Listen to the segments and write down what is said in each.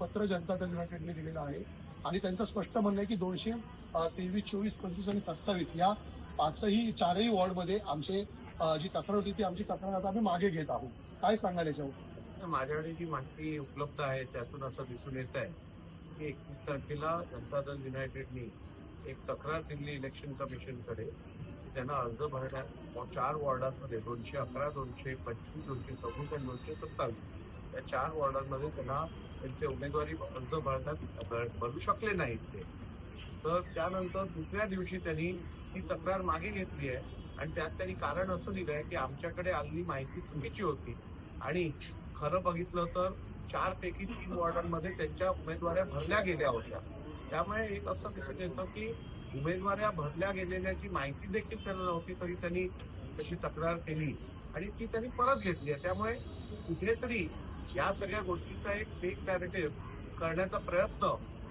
पत्र जनता दल युनायटेडने दिलेलं आहे आणि त्यांचं स्पष्ट म्हणणं आहे की 223, 24, 25 आणि 27 या चारही वॉर्डमध्ये आमचे जी तक्रार होती ती आमची तक्रार आता आम्ही मागे घेत आहोत. काय सांगाल याच्यावर? माझ्याकडे जी माहिती उपलब्ध आहे त्यातून असं दिसून येत आहे की 31 तारखेला जनता दल युनायटेडनी एक तक्रार दिली इलेक्शन कमिशनकडे की त्यांना अर्ज भरण्यात 4 वॉर्डांमध्ये 211, 225, 226 आणि 227 या 4 वॉर्डांमध्ये त्यांना त्यांचे उमेदवारी अर्ज भरू शकले नाहीत ते. तर त्यानंतर दुसऱ्या दिवशी त्यांनी ती तक्रार मागे घेतली आहे आणि त्यात त्यांनी कारण असं दिलं आहे की आमच्याकडे आलेली माहिती चुकीची होती आणि खरं बघितलं तर 4 पैकी 3 वॉर्डांमध्ये त्यांच्या उमेदवाऱ्या भरल्या गेल्या होत्या. त्यामुळे एक असं दिसून येतं की उमेदवाऱ्या भरल्या गेलेल्याची माहिती देखील त्यांना नव्हती तरी त्यांनी तशी तक्रार केली आणि ती त्यांनी परत घेतली आहे. त्यामुळे कुठेतरी या सगळ्या गोष्टीचा एक फेक नॅरेटिव्ह करण्याचा प्रयत्न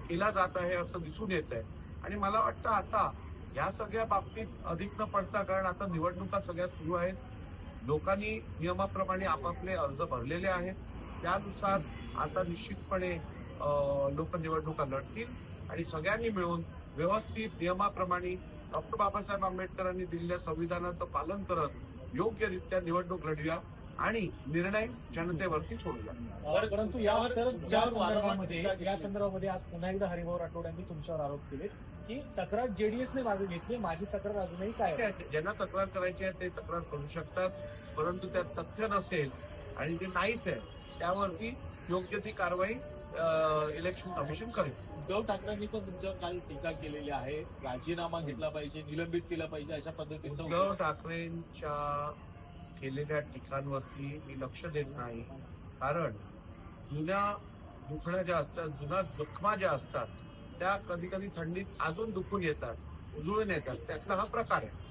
केला जात आहे असं दिसून येत आहे आणि मला वाटतं आता या सगळ्या बाबतीत अधिक न पडता, कारण आता निवडणुका सगळ्या सुरू आहेत, लोकांनी नियमाप्रमाणे आपापले अर्ज भरलेले आहेत, त्यानुसार आता निश्चितपणे लोक निवडणुका लढतील आणि सगळ्यांनी मिळून व्यवस्थित नियमाप्रमाणे डॉक्टर बाबासाहेब आंबेडकरांनी दिलेल्या संविधानाचं पालन करत योग्यरित्या निवडणूक लढूया आणि निर्णय जनतेवरती सोडूया. परंतु या संदर्भामध्ये आज पुन्हा एकदा हरिभाऊ राठोड यांनी तुमच्यावर आरोप केले की तक्रार जेडीएसने मागे घेतली, माझी तक्रार अजूनही काय? ज्यांना तक्रार करायची आहे ते तक्रार करू शकतात, परंतु त्यात तथ्य नसेल आणि ते नाहीच आहे त्यावरती योग्य ती कारवाई इलेक्शन कमिशन करेल. उद्धव ठाकरेंनी पण तुमच्यावर काल टीका केलेली आहे, राजीनामा घेतला पाहिजे, निलंबित केला पाहिजे अशा पद्धतीचं. उद्धव ठाकरेंच्या केलेल्या टीकांवरती मी लक्ष देत नाही, कारण जुन्या दुखण्या ज्या असतात, जुन्या जखमा ज्या असतात त्या कधी कधी थंडीत अजून दुखून येतात, उजळून येतात, त्यातला हा प्रकार आहे.